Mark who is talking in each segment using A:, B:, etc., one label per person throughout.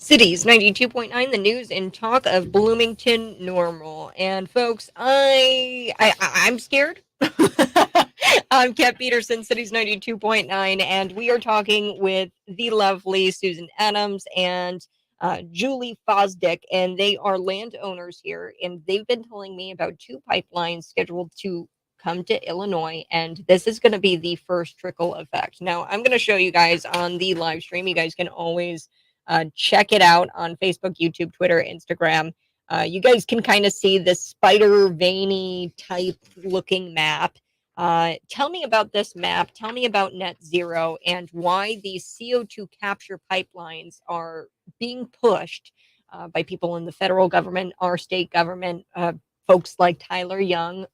A: Cities 92.9, the news and talk of Bloomington normal. And folks, I'm scared. I'm Kat Peterson, Cities 92.9, and we are talking with the lovely Susan Adams and Julie Fosdick, and they are landowners here, and they've been telling me about two pipelines scheduled to come to Illinois, and this is going to be the first trickle effect. Now, I'm going to show you guys on the live stream. You guys can always check it out on Facebook, YouTube, Twitter, Instagram. You guys can kind of see this spider veiny type looking map. Tell me about this map. Tell me about net zero and why these CO2 capture pipelines are being pushed by people in the federal government, our state government, folks like Tyler Young.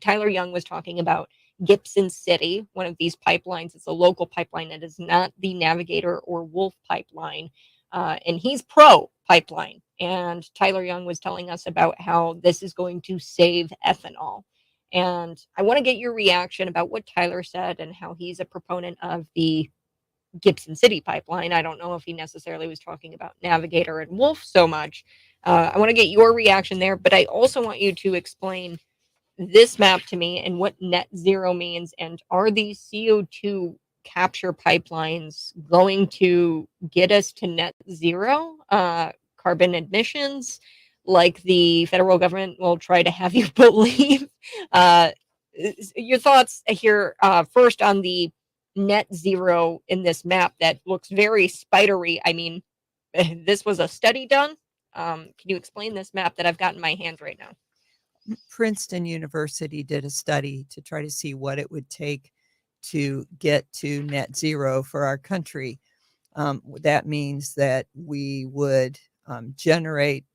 A: Tyler Young was talking about Gibson City, one of these pipelines. It's a local pipeline. It is not the Navigator or Wolf pipeline. And he's pro pipeline. And Tyler Young was telling us about how this is going to save ethanol. And I want to get your reaction about what Tyler said and how he's a proponent of the Gibson City pipeline. I don't know if he necessarily was talking about Navigator and Wolf so much. I want to get your reaction there, but I also want you to explain this map to me and what net zero means, and are these CO2 capture pipelines going to get us to net zero carbon emissions like the federal government will try to have you believe? uh, your thoughts here first on the net zero in this map that looks very spidery. I mean, this was a study done. Can you explain this map that I've got in my hands right now?
B: Princeton University did a study to try to see what it would take to get to net zero for our country. That means that we would generate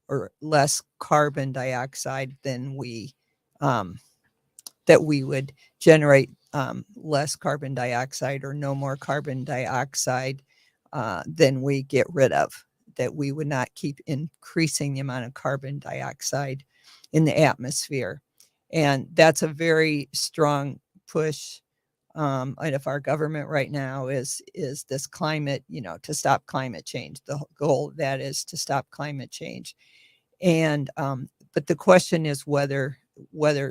B: or less carbon dioxide than that we would generate less carbon dioxide or no more carbon dioxide than we get rid of, that we would not keep increasing the amount of carbon dioxide in the atmosphere. And that's a very strong push of our government right now is this climate, to stop climate change. The goal of that is to stop climate change. And but the question is whether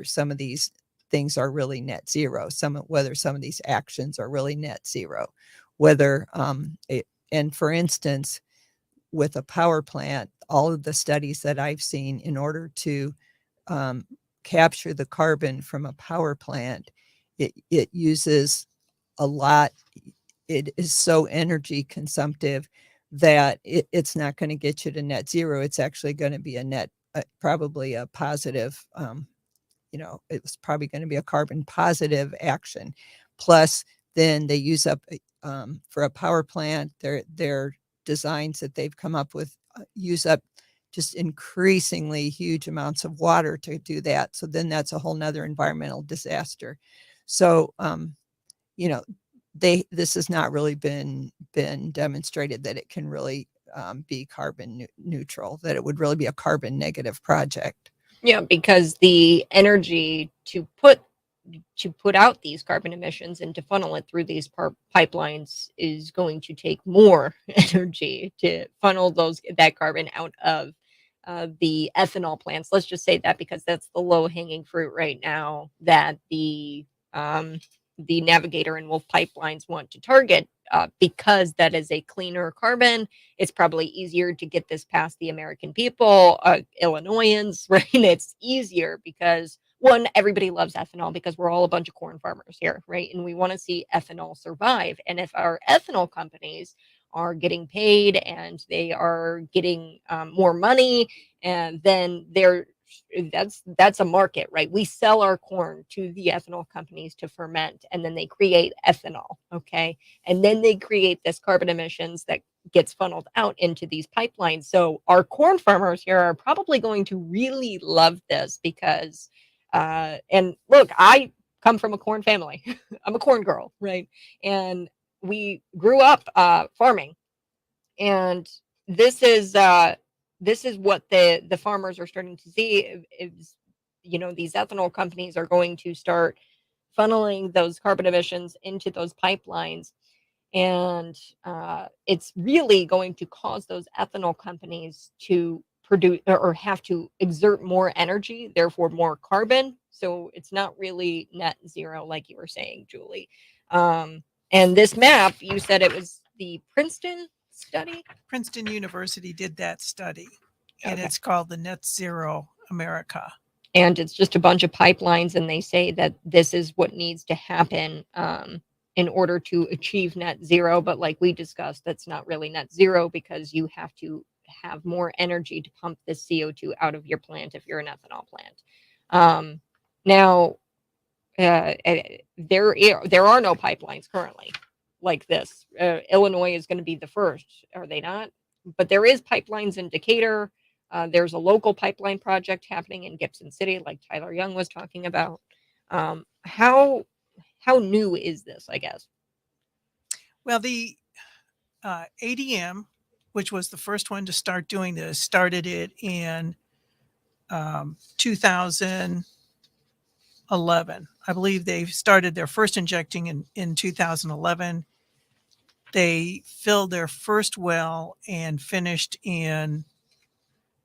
B: some of these things are really net zero, whether some of these actions are really net zero, and for instance, with a power plant, all of the studies that I've seen, in order to capture the carbon from a power plant, it uses a lot. It is so energy consumptive that it's not going to get you to net zero. It's actually going to be probably a positive, it's probably going to be a carbon positive action. Plus, then they use up, for a power plant, their designs that they've come up with use up just increasingly huge amounts of water to do that. So then that's a whole nother environmental disaster. So, this has not really been demonstrated that it can really be carbon neutral, that it would really be a carbon negative project.
A: Yeah, because the energy to put out these carbon emissions and to funnel it through these pipelines is going to take more energy to funnel that carbon out of the ethanol plants. Let's just say that, because that's the low hanging fruit right now that the Navigator and Wolf pipelines want to target, because that is a cleaner carbon. It's probably easier to get this past the American people, Illinoisans, right? It's easier because, one, everybody loves ethanol because we're all a bunch of corn farmers here, right? And we want to see ethanol survive. And if our ethanol companies are getting paid and they are getting more money, and then that's a market, right? We sell our corn to the ethanol companies to ferment, and then they create ethanol, okay? And then they create this carbon emissions that gets funneled out into these pipelines. So our corn farmers here are probably going to really love this because, and look, I come from a corn family. I'm a corn girl, right? And we grew up farming, and this is what the farmers are starting to see is, these ethanol companies are going to start funneling those carbon emissions into those pipelines. And it's really going to cause those ethanol companies to produce or have to exert more energy, therefore more carbon. So it's not really net zero, like you were saying, Julie. And this map, you said it was the Princeton study?
C: Princeton University did that study, and
A: Okay.
C: it's called the Net Zero America.
A: And it's just a bunch of pipelines, and they say that this is what needs to happen in order to achieve net zero. But like we discussed, that's not really net zero because you have to have more energy to pump the CO2 out of your plant if you're an ethanol plant. Now, there are no pipelines currently like this. Illinois is going to be the first, are they not? But there is pipelines in Decatur. There's a local pipeline project happening in Gibson City, like Tyler Young was talking about. How new is this, I guess?
C: Well, the ADM, which was the first one to start doing this, started it in 2011. I believe they started their first injecting in 2011. They filled their first well and finished in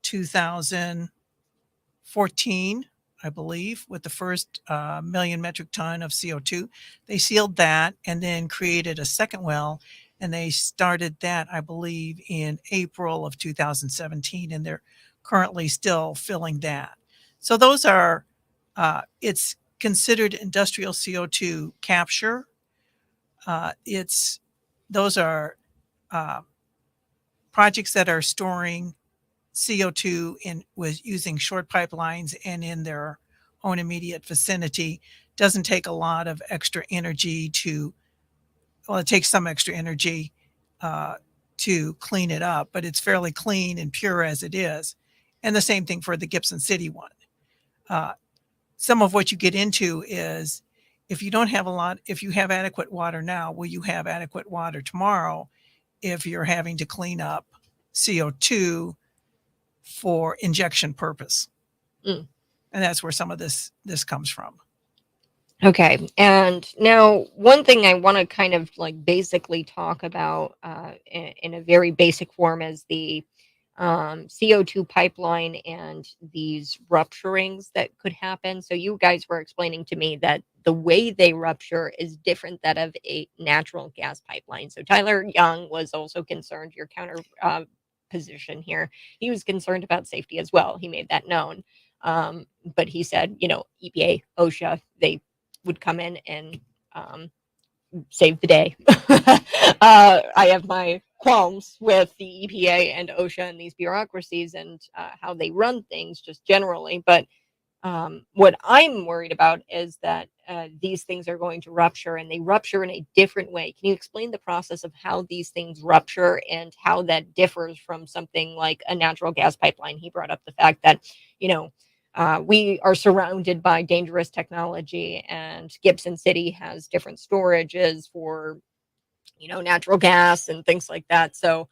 C: 2014, I believe, with the first million metric ton of CO2. They sealed that and then created a second well, and they started that, I believe, in April of 2017, and they're currently still filling that. So those are, it's considered industrial CO2 capture. Those are projects that are storing CO2 with using short pipelines and in their own immediate vicinity. Doesn't take a lot of extra energy it takes some extra energy to clean it up, but it's fairly clean and pure as it is. And the same thing for the Gibson City one. Some of what you get into is if you have adequate water now, will you have adequate water tomorrow if you're having to clean up CO2 for injection purpose? And that's where some of this comes from.
A: Okay. And now one thing I want to kind of like basically talk about in a very basic form is the CO2 pipeline and these rupturings that could happen. So you guys were explaining to me that the way they rupture is different that of a natural gas pipeline. So Tyler Young was also concerned, your counter position here. He was concerned about safety as well. He made that known. But he said, EPA, OSHA, they would come in and save the day. I have my qualms with the EPA and OSHA and these bureaucracies and how they run things just generally. But what I'm worried about is that these things are going to rupture, and they rupture in a different way. Can you explain the process of how these things rupture and how that differs from something like a natural gas pipeline? He brought up the fact that, we are surrounded by dangerous technology, and Gibson City has different storages for, natural gas and things like that. So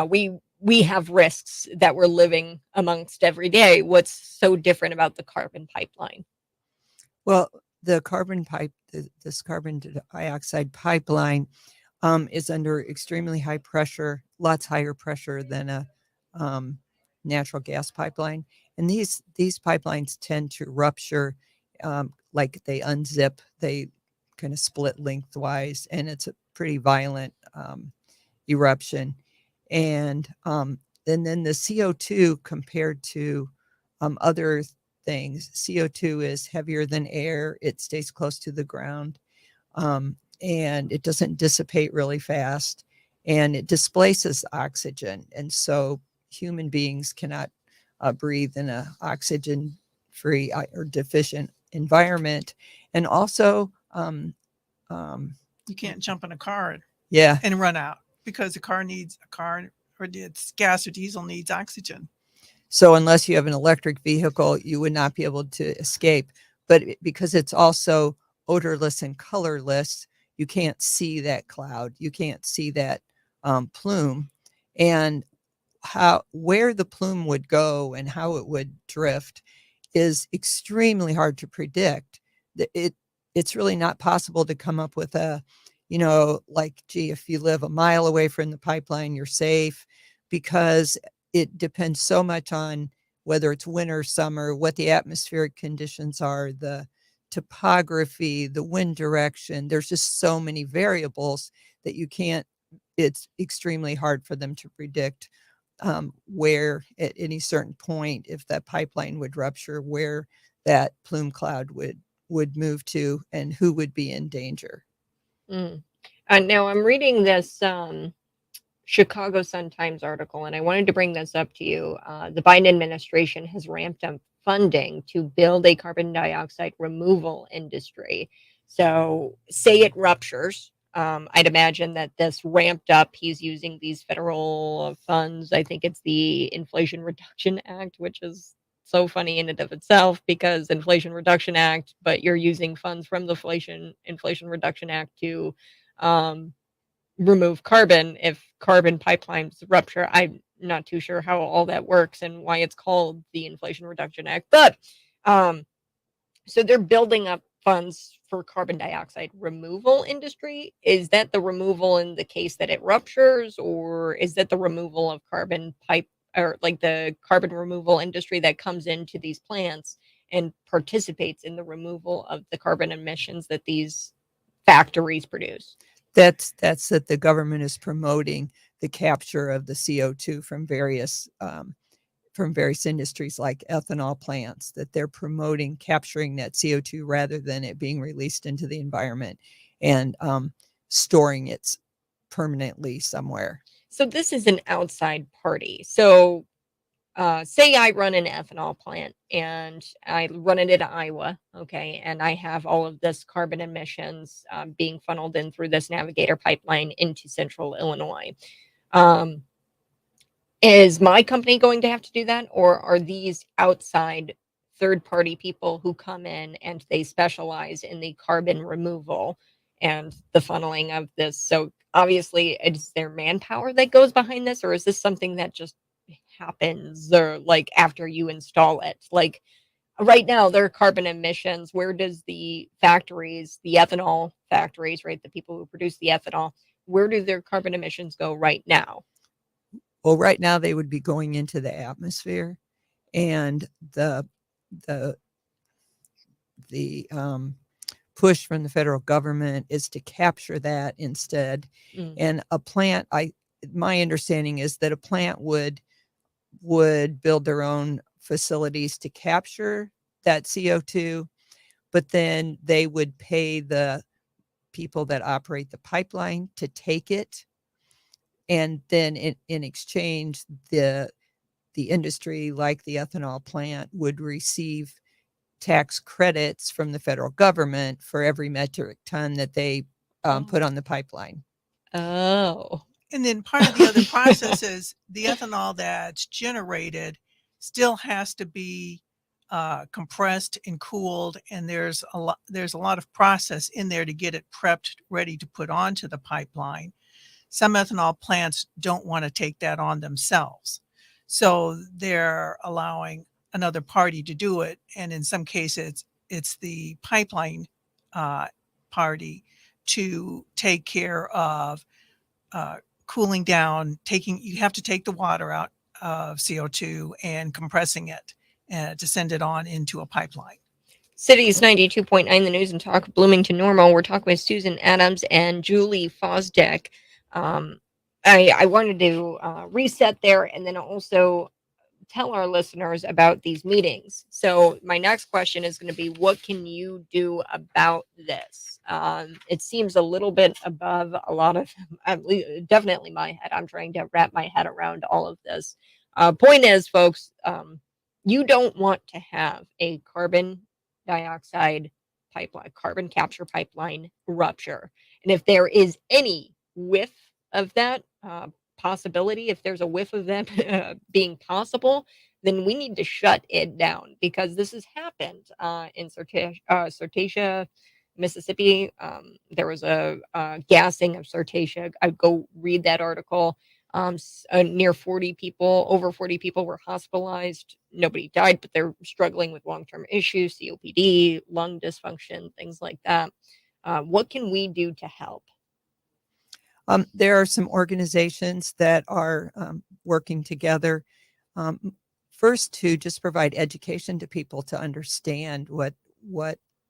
A: we have risks that we're living amongst every day. What's so different about the carbon pipeline?
B: Well, this carbon dioxide pipeline is under extremely high pressure, lots higher pressure than a natural gas pipeline. And these pipelines tend to rupture, like they unzip, they kind of split lengthwise, and it's a pretty violent eruption. And then the CO2 compared to other things, CO2 is heavier than air. It stays close to the ground, and it doesn't dissipate really fast, and it displaces oxygen. And so human beings cannot breathe in an oxygen-free or deficient environment. And also,
C: you can't jump in a car
B: yeah,
C: and run out because a car or it's gas or diesel needs oxygen.
B: So unless you have an electric vehicle, you would not be able to escape. But because it's also odorless and colorless, you can't see that cloud. You can't see that plume. And where the plume would go and how it would drift is extremely hard to predict. It's really not possible to come up with a like, gee, if you live a mile away from the pipeline, you're safe, because it depends so much on whether it's winter, summer, what the atmospheric conditions are, the topography, the wind direction. There's just so many variables that it's extremely hard for them to predict where at any certain point, if that pipeline would rupture, where that plume cloud would move to and who would be in danger.
A: Mm. Now I'm reading this Chicago Sun-Times article, and I wanted to bring this up to you. The Biden administration has ramped up funding to build a carbon dioxide removal industry. So, say it ruptures. I'd imagine that this ramped up, he's using these federal funds. I think it's the Inflation Reduction Act, which is so funny in and of itself, because Inflation Reduction Act, but you're using funds from the Inflation Reduction Act to um, remove carbon if carbon pipelines rupture. I'm not too sure how all that works and why it's called the Inflation Reduction Act, but um, so they're building up funds for carbon dioxide removal industry. Is that the removal in the case that it ruptures, or is that the removal of carbon pipe, or like the carbon removal industry that comes into these plants and participates in the removal of the carbon emissions that these factories produce?
B: That's that the government is promoting the capture of the CO2 from various industries like ethanol plants, that they're promoting capturing that CO2 rather than it being released into the environment and storing it permanently somewhere.
A: So this is an outside party. So say I run an ethanol plant and I run it in Iowa, okay, and I have all of this carbon emissions being funneled in through this Navigator pipeline into central Illinois. Um, is my company going to have to do that, or are these outside third party people who come in and they specialize in the carbon removal and the funneling of this? So obviously, is there manpower that goes behind this, or is this something that just happens, or like after you install it? Like right now, their carbon emissions, where does the factories, the ethanol factories, right, the people who produce the ethanol, where do their carbon emissions go right now?
B: Well, right now they would be going into the atmosphere, and the push from the federal government is to capture that instead.
A: Mm.
B: And my understanding is that a plant would build their own facilities to capture that CO2, but then they would pay the people that operate the pipeline to take it, and then in exchange, the industry, like the ethanol plant, would receive tax credits from the federal government for every metric ton that they put on the pipeline.
A: Oh.
C: And then part of the other process is the ethanol that's generated still has to be compressed and cooled, and there's a lot of process in there to get it prepped, ready to put onto the pipeline. Some ethanol plants don't want to take that on themselves, so they're allowing another party to do it, and in some cases it's the pipeline party to take care of cooling down. You have to take the water out of CO2 and compressing it to send it on into a pipeline.
A: Cities 92.9, the news and talk, Bloomington Normal. We're talking with Susan Adams and Julie Fosdeck. I wanted to reset there and then also tell our listeners about these meetings. So my next question is going to be, what can you do about this? It seems a little bit above a lot of, definitely my head. I'm trying to wrap my head around all of this. Point is, folks, you don't want to have a carbon dioxide pipeline, carbon capture pipeline rupture. And if there is any whiff of that, possibility, if there's a whiff of them being possible, then we need to shut it down, because this has happened in Sartasia, Mississippi. There was a gassing of Sartasia. I go read that article. Near 40 people, over 40 people were hospitalized. Nobody died, but they're struggling with long-term issues, COPD, lung dysfunction, things like that. What can we do to help?
B: There are some organizations that are working together. First, to just provide education to people to understand what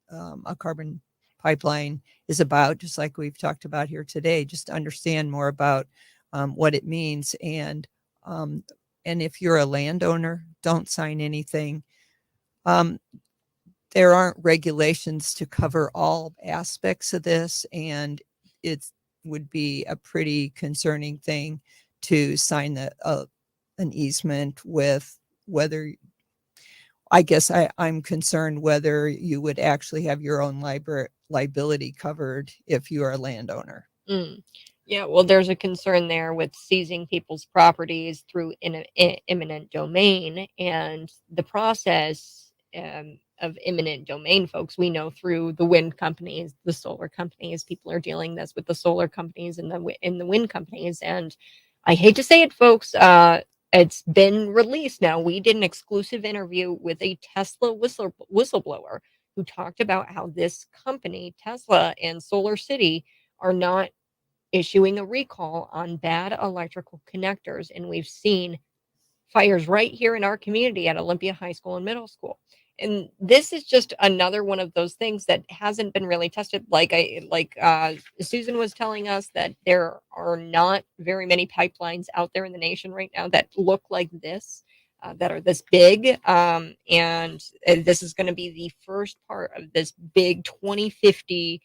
B: a carbon pipeline is about, just like we've talked about here today, just to understand more about what it means. And if you're a landowner, don't sign anything. There aren't regulations to cover all aspects of this, and it would be a pretty concerning thing to sign an easement with whether, I guess I'm concerned whether you would actually have your own liability covered if you are a landowner.
A: Mm. Yeah, well, there's a concern there with seizing people's properties through imminent domain, and the process of imminent domain, folks, we know through the wind companies, the solar companies. People are dealing this with the solar companies and the wind companies, and I hate to say it, folks. It's been released now. We did an exclusive interview with a Tesla whistleblower who talked about how this company, Tesla and Solar City, are not issuing a recall on bad electrical connectors. And we've seen fires right here in our community at Olympia High School and Middle School. And this is just another one of those things that hasn't been really tested. Susan was telling us that there are not very many pipelines out there in the nation right now that look like this, that are this big. And this is going to be the first part of this big 2050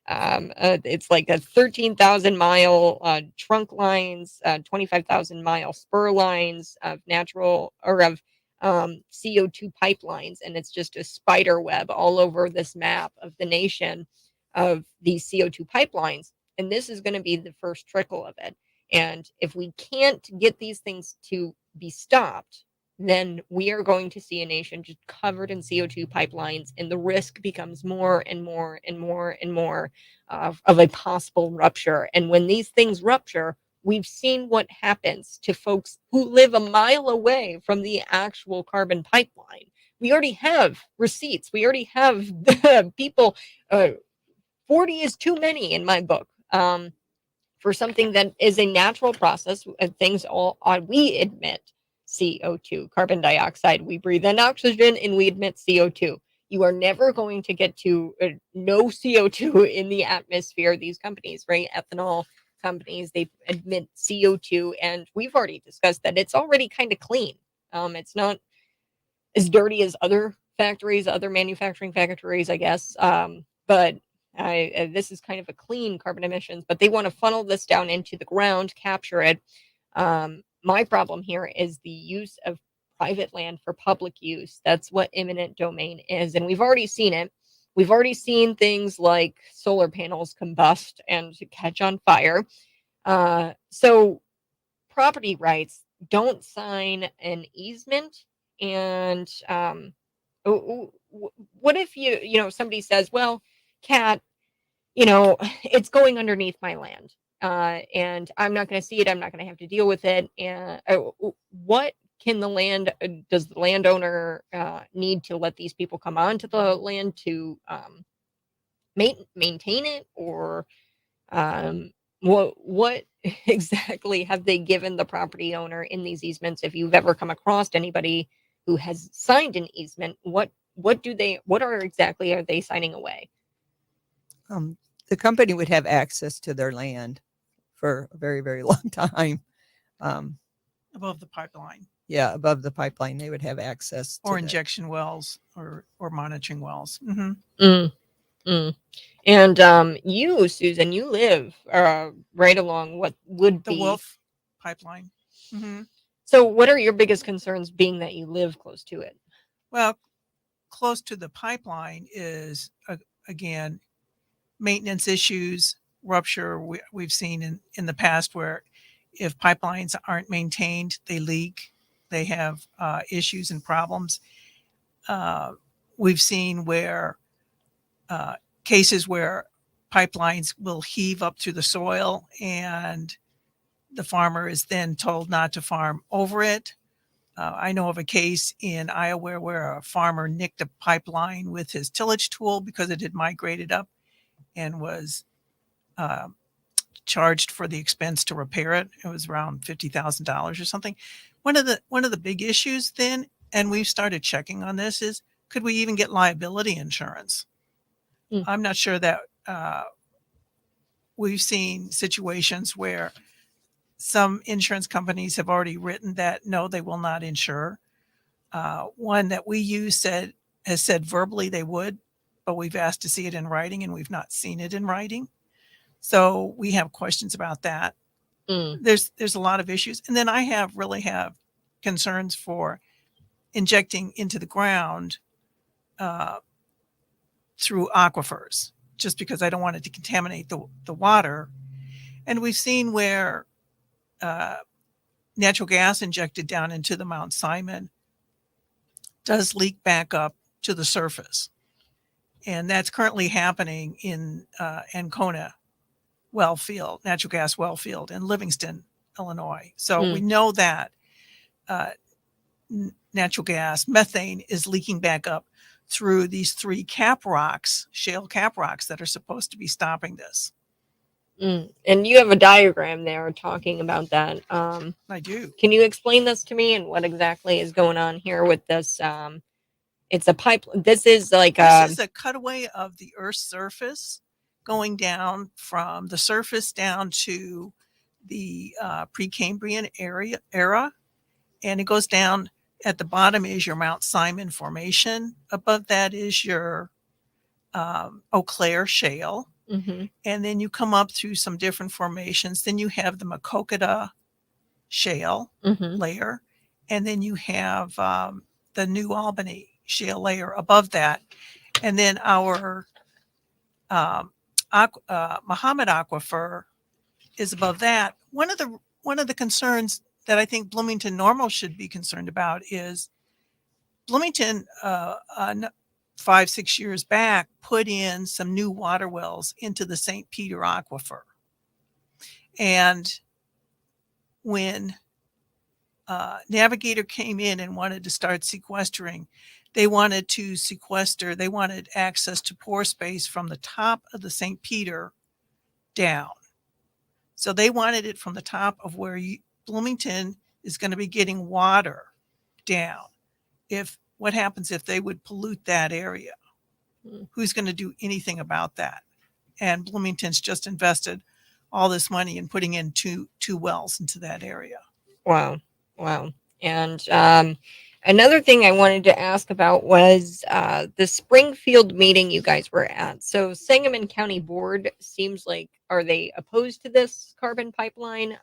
A: it's like a 13,000 mile trunk lines, 25,000 mile spur lines of natural or of CO2 pipelines. And it's just a spider web all over this map of the nation of these CO2 pipelines. And this is going to be the first trickle of it. And if we can't get these things to be stopped, then we are going to see a nation just covered in CO2 pipelines, and the risk becomes more and more and more and more of a possible rupture. And when these things rupture, we've seen what happens to folks who live a mile away from the actual carbon pipeline. We already have receipts. We already have people. 40 is too many in my book. For something that is a natural process, things all we emit CO2, carbon dioxide. We breathe in oxygen and we emit CO2. You are never going to get to no CO2 in the atmosphere. These companies, right? Ethanol companies, they emit CO2, and we've already discussed that it's already kind of clean. It's not as dirty as other factories, other manufacturing factories, I guess. But this is kind of a clean carbon emissions, but they want to funnel this down into the ground, capture it. My problem here is the use of private land for public use. That's what eminent domain is. And we've already seen it. We've already seen things like solar panels combust and catch on fire. So property rights don't sign an easement. And what if somebody says, well, Kat, it's going underneath my land, and I'm not going to see it. I'm not going to have to deal with it. And what can does the landowner need to let these people come onto the land to maintain it, or what exactly have they given the property owner in these easements? If you've ever come across anybody who has signed an easement, what exactly are they signing away?
B: The company would have access to their land for a very, very long time.
C: Above the pipeline.
B: Yeah, above the pipeline, they would have access to
C: injection wells or monitoring wells. Mm-hmm.
A: And you, Susan, you live right along what would be
C: the Wolf pipeline. Mm-hmm.
A: So what are your biggest concerns, being that you live close to it?
C: Well, close to the pipeline is, again, maintenance issues, rupture. We've seen in the past where if pipelines aren't maintained, they leak, they have issues and problems. We've seen where cases where pipelines will heave up through the soil and the farmer is then told not to farm over it. I know of a case in Iowa where a farmer nicked a pipeline with his tillage tool because it had migrated up and was charged for the expense to repair it. It was around $50,000 or something. One of the big issues then, and we've started checking on this, is could we even get liability insurance?
A: Mm.
C: I'm not sure that we've seen situations where some insurance companies have already written that no, they will not insure. One that we use has said verbally they would, but we've asked to see it in writing and we've not seen it in writing. So we have questions about that.
A: Mm.
C: There's a lot of issues. And then I really have concerns for injecting into the ground through aquifers, just because I don't want it to contaminate the water. And we've seen where natural gas injected down into the Mount Simon does leak back up to the surface. And that's currently happening in Ancona well field, natural gas well field in Livingston, Illinois. So we know that natural gas, methane, is leaking back up through these 3 cap rocks, shale cap rocks, that are supposed to be stopping this.
A: And you have a diagram there talking about that.
C: I do.
A: Can you explain this to me and what exactly is going on here with this? It's a pipe. This is like
C: this is a cutaway of the Earth's surface, going down from the surface down to the Precambrian era, and it goes down. At the bottom is your Mount Simon Formation. Above that is your Eau Claire Shale.
A: Mm-hmm.
C: And then you come up through some different formations. Then you have the Maquoketa Shale layer. And then you have the New Albany Shale layer above that. And then our Muhammad Aquifer is above that. One of the concerns that I think Bloomington Normal should be concerned about is Bloomington 5-6 years back put in some new water wells into the St. Peter Aquifer. And when Navigator came in and wanted to start sequestering, they wanted access to pore space from the top of the St. Peter down. So they wanted it from the top of where Bloomington is going to be getting water down. What happens if they would pollute that area? Who's going to do anything about that? And Bloomington's just invested all this money in putting in two wells into that area.
A: Wow. And another thing I wanted to ask about was the Springfield meeting you guys were at. So Sangamon County Board seems like, are they opposed to this carbon pipeline,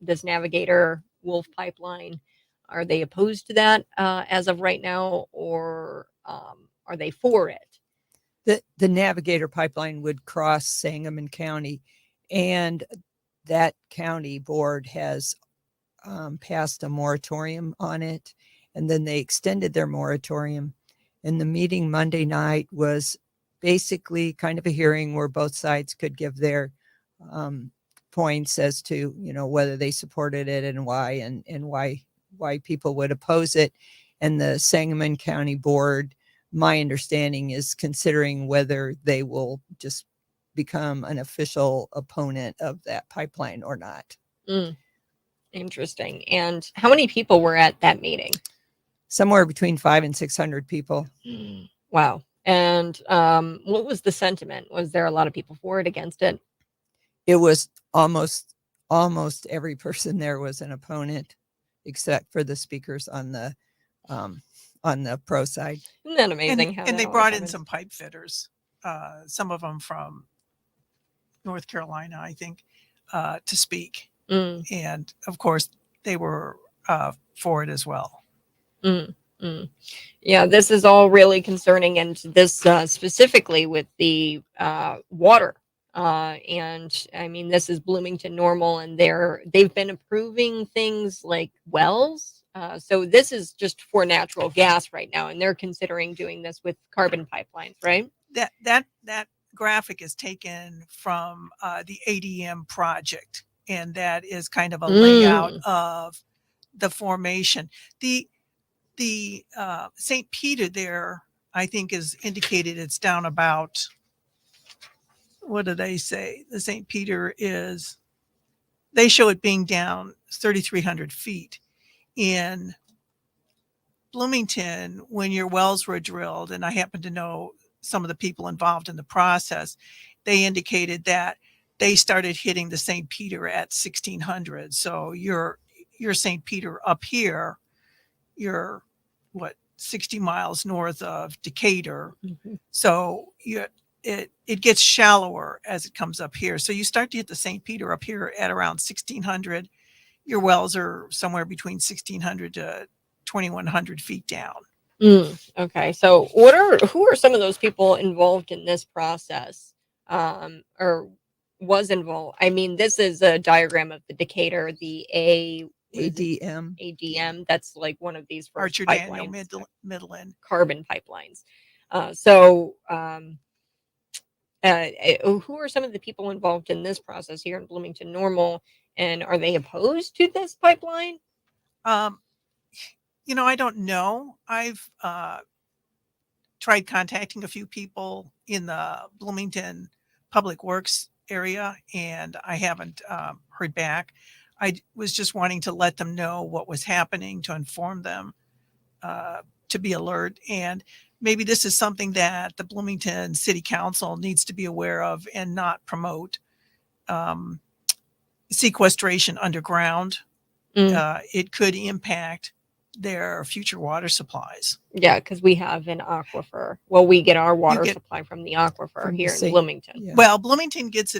A: this Navigator Wolf pipeline? Are they opposed to that as of right now, or are they for it?
B: The Navigator pipeline would cross Sangamon County, and that county board has passed a moratorium on it, and then they extended their moratorium. And the meeting Monday night was basically kind of a hearing where both sides could give their points as to, whether they supported it and why, and why people would oppose it. And the Sangamon County Board, my understanding, is considering whether they will just become an official opponent of that pipeline or not.
A: Interesting. And how many people were at that meeting?
B: Somewhere between 500 and 600 people.
A: Wow. And what was the sentiment? Was there a lot of people for it, against it?
B: It was almost every person there was an opponent, except for the speakers on the pro side.
A: Isn't that amazing?
C: And they brought in some pipe fitters, some of them from North Carolina, I think, to speak. And of course, they were for it as well.
A: Yeah, this is all really concerning, and this specifically with the water. And I mean, this is Bloomington Normal, and they've been approving things like wells. So this is just for natural gas right now, and they're considering doing this with carbon pipelines, right?
C: That graphic is taken from the ADM project, and that is kind of a layout of the formation. The St. Peter there, I think, is indicated it's down about what do they say? The St. Peter is, they show it being down 3,300 feet. In Bloomington, when your wells were drilled, and I happen to know some of the people involved in the process, they indicated that they started hitting the St. Peter at 1,600. So your St. Peter up here, you're what, 60 miles north of Decatur.
A: Mhm.
C: So it gets shallower as it comes up here. So you start to hit the St. Peter up here at around 1,600. Your wells are somewhere between 1,600 to 2,100 feet down.
A: Okay, so who are some of those people involved in this process, or was involved? I mean, this is a diagram of the Decatur, the
B: ADM.
A: ADM. That's like one of these first
C: Archer Daniel
A: pipelines,
C: Midland.
A: carbon pipelines. Who are some of the people involved in this process here in Bloomington Normal, and are they opposed to this pipeline?
C: I don't know. I've tried contacting a few people in the Bloomington Public Works area, and I haven't heard back. I was just wanting to let them know what was happening, to inform them, to be alert. And maybe this is something that the Bloomington City Council needs to be aware of and not promote sequestration underground. It could impact their future water supplies.
A: Yeah, because we have an aquifer. Well, we get our water supply from the aquifer here in Bloomington.
B: Yeah.
C: Well, Bloomington gets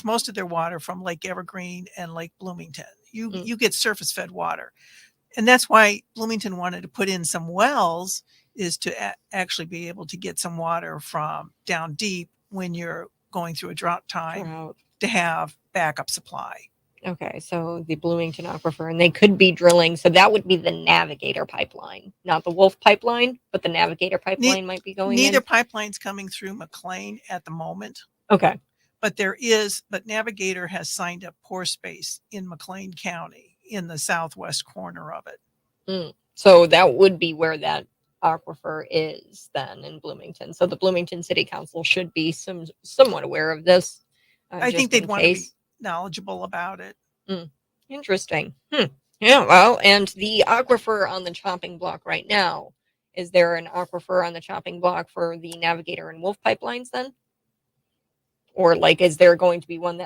C: most of their water from Lake Evergreen and Lake Bloomington. You get surface fed water. And that's why Bloomington wanted to put in some wells, is to actually be able to get some water from down deep when you're going through a drought time, to have backup supply.
A: Okay, so the Bloomington aquifer, and they could be drilling. So that would be the Navigator pipeline, not the Wolf pipeline, but the Navigator pipeline might be going
C: Neither
A: in.
C: pipeline's coming through McLean at the moment.
A: Okay.
C: But Navigator has signed up pore space in McLean County in the southwest corner of it.
A: So that would be where that aquifer is then, in Bloomington. So the Bloomington City Council should be somewhat aware of this.
C: I think they'd want to be knowledgeable about it.
A: Interesting. Yeah, well, and the aquifer on the chopping block right now, is there an aquifer on the chopping block for the Navigator and Wolf pipelines then? Or like, is there going to be one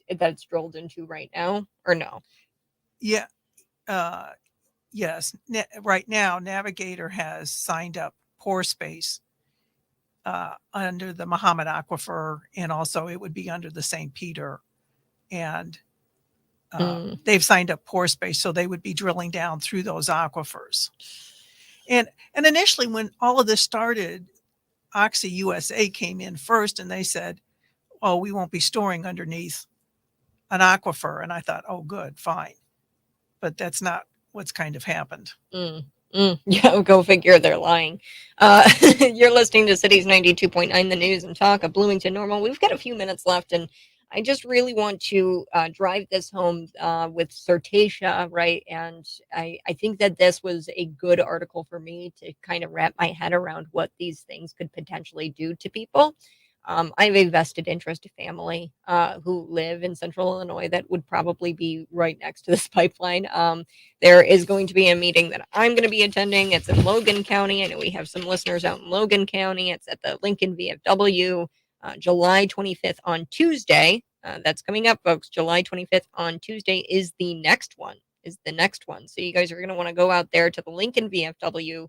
A: that's drilled into right now, or no?
C: Yeah. Yes. Right now, Navigator has signed up pore space under the Muhammad Aquifer, and also it would be under the St. Peter. And they've signed up pore space, so they would be drilling down through those aquifers. And initially, when all of this started, Oxy USA came in first, and they said, "Oh, we won't be storing underneath an aquifer." And I thought, "Oh, good, fine." But that's not what's kind of happened.
A: Yeah, go figure, they're lying. You're listening to Cities 92.9, the news and talk of Bloomington Normal. We've got a few minutes left, and I just really want to drive this home with Certatia, right? And I think that this was a good article for me to kind of wrap my head around what these things could potentially do to people. I have a vested interest family who live in central Illinois that would probably be right next to this pipeline. There is going to be a meeting that I'm going to be attending. It's in Logan County. I know we have some listeners out in Logan County. It's at the Lincoln VFW, July 25th on Tuesday. That's coming up, folks. July 25th on Tuesday is the next one. So you guys are going to want to go out there to the Lincoln VFW,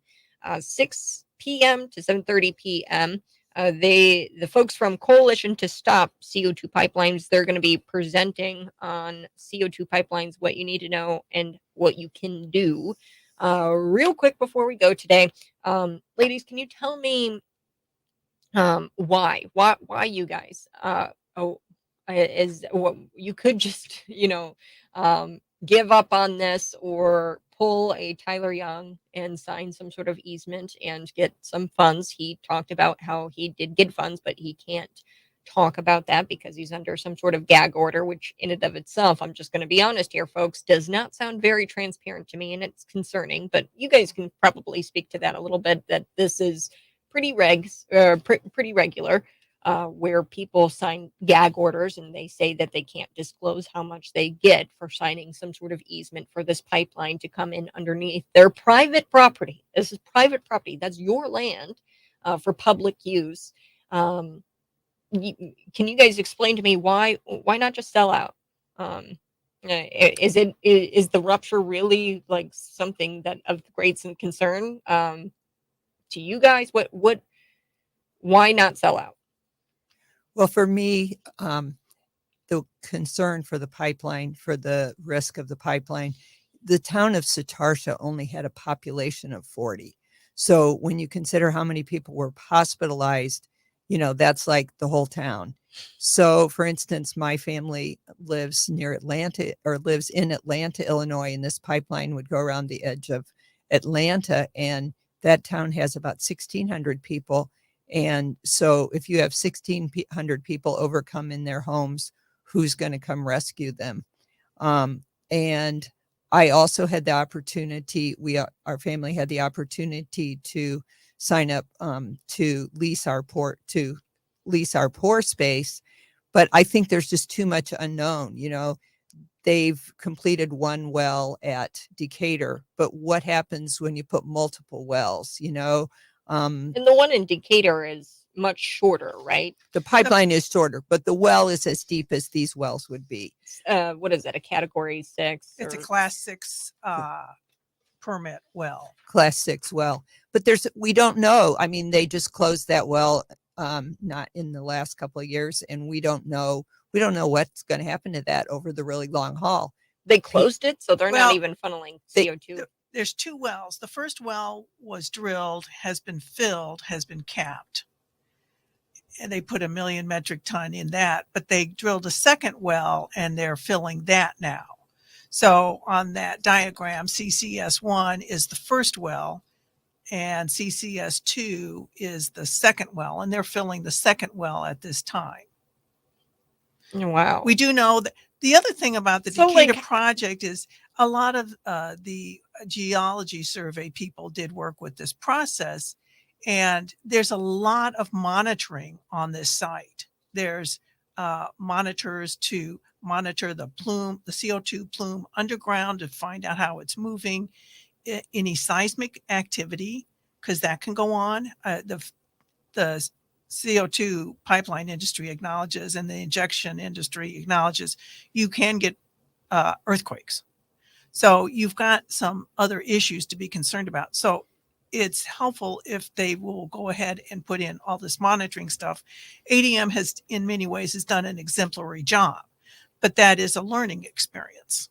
A: 6 p.m. to 7:30 p.m. The folks from Coalition to Stop CO2 Pipelines, they're going to be presenting on CO2 pipelines, what you need to know and what you can do. Real quick before we go today, ladies, can you tell me why you guys is what you could just give up on this, or pull a Tyler Young and sign some sort of easement and get some funds. He talked about how he did get funds, but he can't talk about that because he's under some sort of gag order, which in and of itself, I'm just going to be honest here, folks, does not sound very transparent to me, and it's concerning. But you guys can probably speak to that a little bit, that this is pretty regular. where people sign gag orders and they say that they can't disclose how much they get for signing some sort of easement for this pipeline to come in underneath their private property. This is private property. That's your land for public use. Um, can you guys explain to me why not just sell out? Is the rupture really like something that of great concern to you guys? What why not sell out?
B: Well, for me, the concern for the pipeline, for the risk of the pipeline, the town of Satartia only had a population of 40. So when you consider how many people were hospitalized, that's like the whole town. So for instance, my family lives near Atlanta, or lives in Atlanta, Illinois, and this pipeline would go around the edge of Atlanta, and that town has about 1,600 people. And so if you have 1,600 people overcome in their homes, who's going to come rescue them? And I also had the opportunity, our family had the opportunity to sign up to lease our pore space. But I think there's just too much unknown. They've completed one well at Decatur, but what happens when you put multiple wells?
A: And the one in Decatur is much shorter, right?
B: The pipeline is shorter, but the well is as deep as these wells would be.
A: What is it? A category 6?
C: It's a class 6 permit well.
B: Class 6 well. But we don't know. I mean, they just closed that well not in the last couple of years, and we don't know what's going to happen to that over the really long haul.
A: They closed it, so they're not even funneling CO2.
C: There's 2 wells. The first well was drilled, has been filled, has been capped. And they put 1 million metric ton in that, but they drilled a second well and they're filling that now. So on that diagram, CCS1 is the first well and CCS2 is the second well, and they're filling the second well at this time.
A: Wow.
C: We do know that the other thing about the Decatur project is a lot of the geology survey people did work with this process, and there's a lot of monitoring on this site. There's monitors to monitor the CO2 plume underground to find out how it's moving, any seismic activity, because that can go on. The CO2 pipeline industry acknowledges, and the injection industry acknowledges, you can get earthquakes. So you've got some other issues to be concerned about. So it's helpful if they will go ahead and put in all this monitoring stuff. ADM has, in many ways, has done an exemplary job, but that is a learning experience.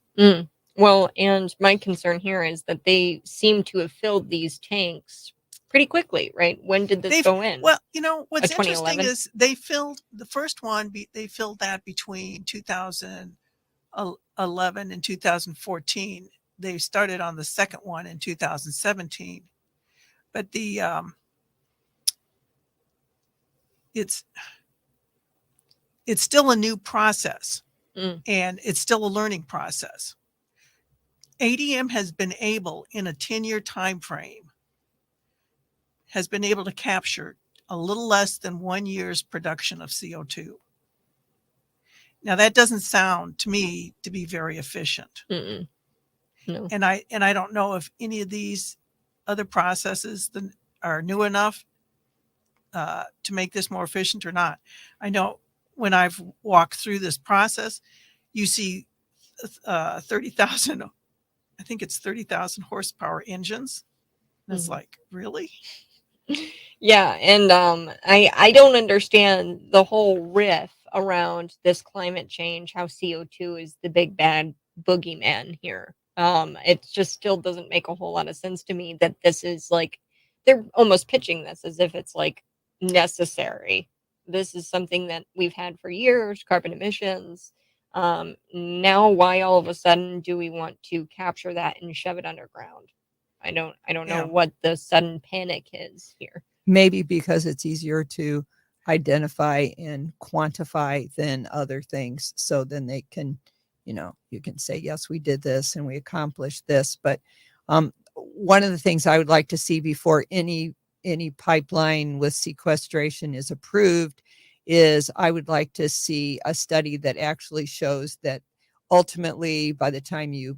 A: Well, and my concern here is that they seem to have filled these tanks pretty quickly, right? When did this go in?
C: Well, what's interesting is they filled the first one, they filled that between 2011 and 2014. They started on the second one in 2017. But it's still a new process, and it's still a learning process. ADM has been able, in a 10-year time frame, has been able to capture a little less than 1 year's production of CO2. Now that doesn't sound to me to be very efficient.
A: No.
C: And I don't know if any of these other processes are new enough to make this more efficient or not. I know when I've walked through this process, you see 30,000, I think it's 30,000 horsepower engines. And it's like, really?
A: Yeah, and I don't understand the whole riff around this climate change, how CO2 is the big bad boogeyman here. It just still doesn't make a whole lot of sense to me that this is like, they're almost pitching this as if it's like necessary. This is something that we've had for years, carbon emissions. Now why all of a sudden do we want to capture that and shove it underground? I don't know what the sudden panic is here.
B: Maybe because it's easier to identify and quantify than other things. So then they can, you can say, yes, we did this and we accomplished this. But one of the things I would like to see before any pipeline with sequestration is approved is I would like to see a study that actually shows that ultimately, by the time you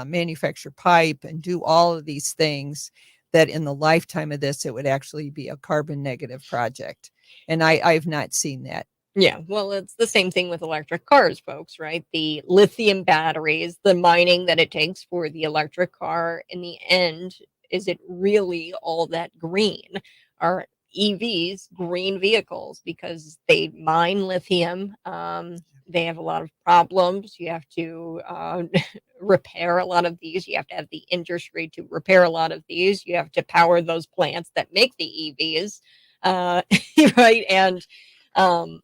B: manufacture pipe and do all of these things, that in the lifetime of this, it would actually be a carbon negative project. And I've not seen that.
A: Yeah, well, it's the same thing with electric cars, folks, right? The lithium batteries, the mining that it takes for the electric car, in the end, is it really all that green? Are EVs green vehicles? Because they mine lithium. They have a lot of problems. You have to repair a lot of these. You have to have the industry to repair a lot of these. You have to power those plants that make the EVs, right? And um,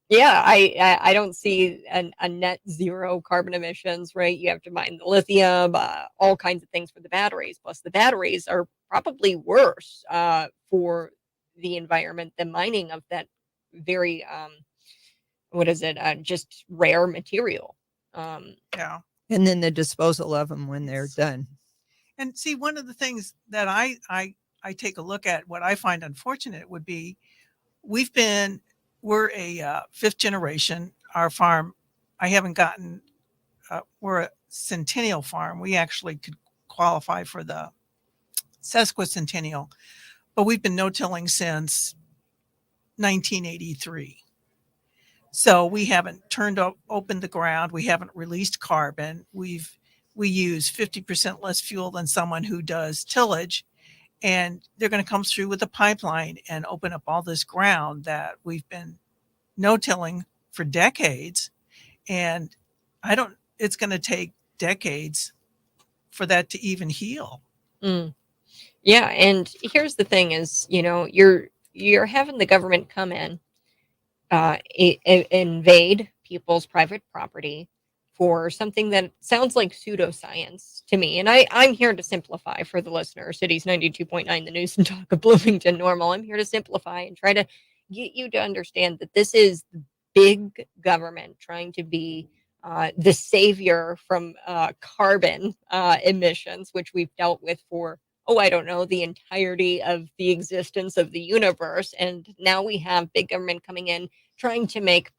A: yeah, I don't see a net zero carbon emissions, right? You have to mine the lithium, all kinds of things for the batteries. Plus, the batteries are probably worse for the environment than mining of that very what is it? Just rare material.
C: Yeah.
B: And then the disposal of them when they're
C: Yes.
B: done.
C: And see, one of the things that I take a look at, what I find unfortunate would be, we're a fifth generation. Our farm, I haven't gotten, we're a centennial farm. We actually could qualify for the sesquicentennial, but we've been no-tilling since 1983. So we haven't opened the ground. We haven't released carbon. We use 50% less fuel than someone who does tillage, and they're going to come through with a pipeline and open up all this ground that we've been no-tilling for decades. And it's going to take decades for that to even heal.
A: Mm. Yeah, and here's the thing: is you're having the government come in, invade people's private property for something that sounds like pseudoscience to me. And I'm here to simplify for the listener. Cities 92.9, the news and talk of Bloomington Normal. I'm here to simplify and try to get you to understand that this is big government trying to be the savior from carbon emissions, which we've dealt with for, oh, I don't know, the entirety of the existence of the universe. And now we have big government coming in trying to make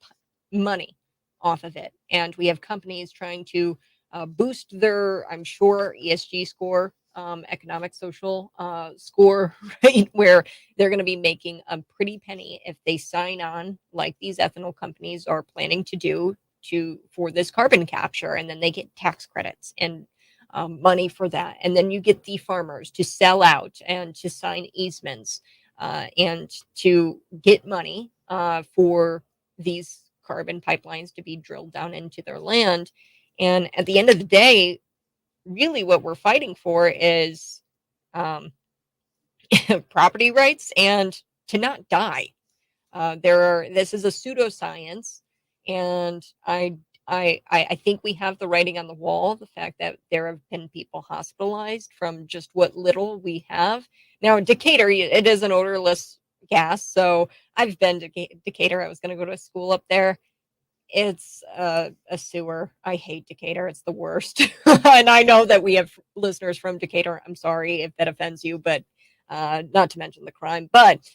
A: money off of it. And we have companies trying to boost their, I'm sure, ESG score, economic social score, right? Where they're going to be making a pretty penny if they sign on, like these ethanol companies are planning to do, for this carbon capture, and then they get tax credits and money for that. And then you get the farmers to sell out and to sign easements and to get money for these carbon pipelines to be drilled down into their land. And at the end of the day, really what we're fighting for is um, property rights and to not die. This is a pseudoscience, and I think we have the writing on the wall. The fact that there have been people hospitalized from just what little we have now. Decatur, it is an odorless gas, so I've been to Decatur. I was going to go to school up there. It's a sewer. I hate Decatur. It's the worst. And I know that we have listeners from Decatur. I'm sorry if that offends you, but not to mention the crime. But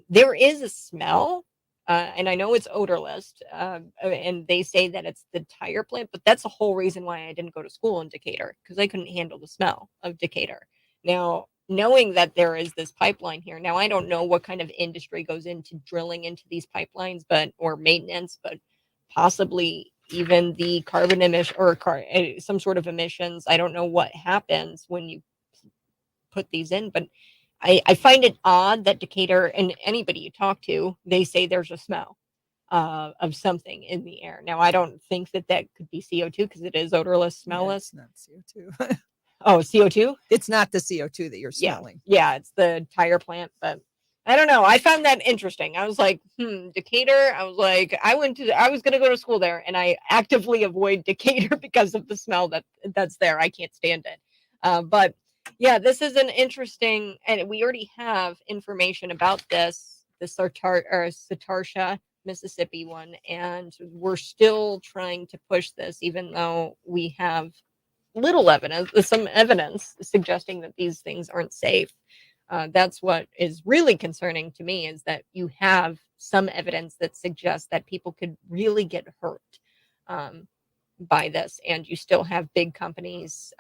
A: there is a smell, and I know it's odorless. And they say that it's the tire plant, but that's the whole reason why I didn't go to school in Decatur, because I couldn't handle the smell of Decatur. Now, knowing that there is this pipeline here, now I don't know what kind of industry goes into drilling into these pipelines, or maintenance, but possibly even the carbon emission or some sort of emissions. I don't know what happens when you put these in, but I find it odd that Decatur, and anybody you talk to, they say there's a smell of something in the air. Now, I don't think that could be CO2 because it is odorless, smellless.
B: Yeah, it's not CO2.
A: Oh, CO2?
B: It's not the CO2 that you're smelling.
A: Yeah, it's the tire plant, but I don't know. I found that interesting. I was like, Decatur. I was like, I was going to go to school there, and I actively avoid Decatur because of the smell that's there. I can't stand it. But yeah, this is an interesting, and we already have information about the Sartarsha, Mississippi one, and we're still trying to push this, even though we have little evidence, some evidence suggesting that these things aren't safe. That's what is really concerning to me, is that you have some evidence that suggests that people could really get hurt by this, and you still have big companies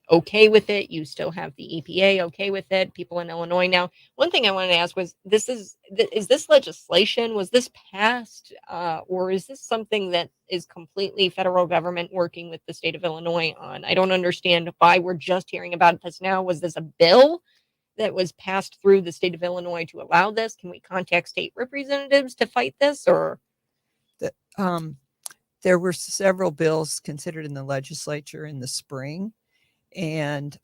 A: okay with it. You still have the EPA okay with it. People in Illinois now. One thing I wanted to ask was, is this legislation, was this passed, or is this something that is completely federal government working with the state of Illinois on? I don't understand why we're just hearing about this now. Was this a bill that was passed through the state of Illinois to allow this? Can we contact state representatives to fight this, or?
B: There were several bills considered in the legislature in the spring, and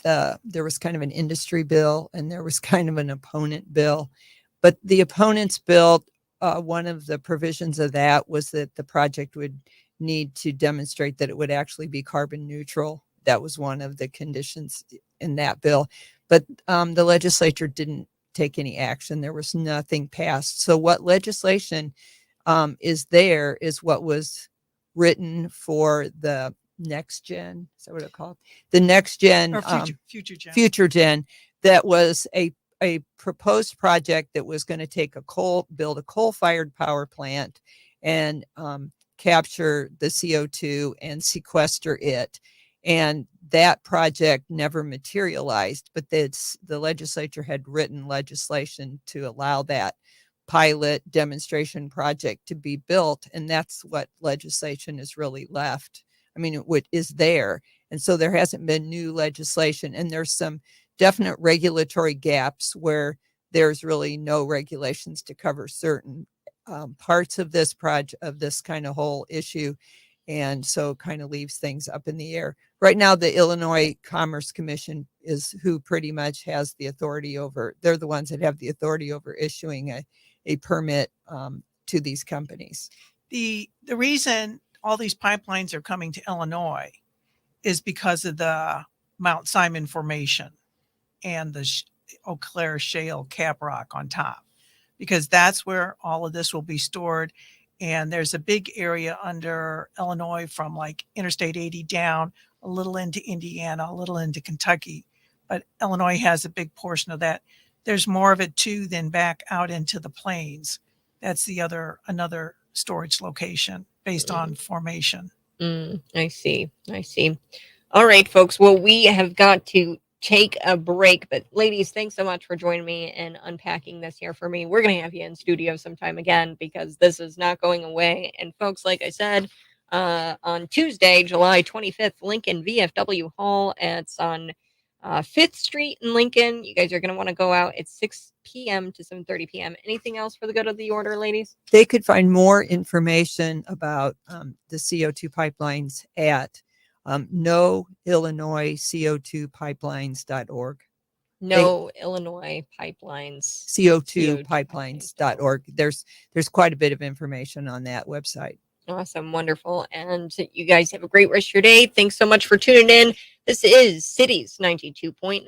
B: there was kind of an industry bill and there was kind of an opponent bill. But the opponent's bill, one of the provisions of that was that the project would need to demonstrate that it would actually be carbon neutral. That was one of the conditions in that bill. But the legislature didn't take any action. There was nothing passed. So what legislation is there is what was written for the next gen. Is that what it's called? The next gen,
C: or future gen.
B: Future gen. That was a proposed project that was going to build a coal-fired power plant and capture the CO2 and sequester it. And that project never materialized, but the legislature had written legislation to allow that pilot demonstration project to be built. And that's what legislation is really left. I mean, what is there. And so there hasn't been new legislation, and there's some definite regulatory gaps where there's really no regulations to cover certain parts of this project, of this kind of whole issue. And so it kind of leaves things up in the air. Right now, the Illinois Commerce Commission is who pretty much has the authority over, they're the ones that have the authority over issuing a permit to these companies.
C: The reason all these pipelines are coming to Illinois is because of the Mount Simon Formation and the Eau Claire Shale cap rock on top, because that's where all of this will be stored. And there's a big area under Illinois from like Interstate 80 down, a little into Indiana, a little into Kentucky. But Illinois has a big portion of that. There's more of it too than back out into the plains. That's another storage location based on formation.
A: I see. All right, folks. Well, we have got to take a break, but ladies, thanks so much for joining me and unpacking this here for me. We're going to have you in studio sometime again, because this is not going away. And folks, like I said, on Tuesday, July 25th, Lincoln VFW Hall. It's on 5th Street in Lincoln. You guys are going to want to go out at 6 p.m. to 7:30 p.m. Anything else for the good of the order, ladies?
B: They could find more information about the CO2 pipelines at No Illinois CO2 Pipelines.org.
A: No Illinois Pipelines.
B: CO2 Pipelines.org. There's quite a bit of information on that website.
A: Awesome. Wonderful. And you guys have a great rest of your day. Thanks so much for tuning in. This is Cities 92.9.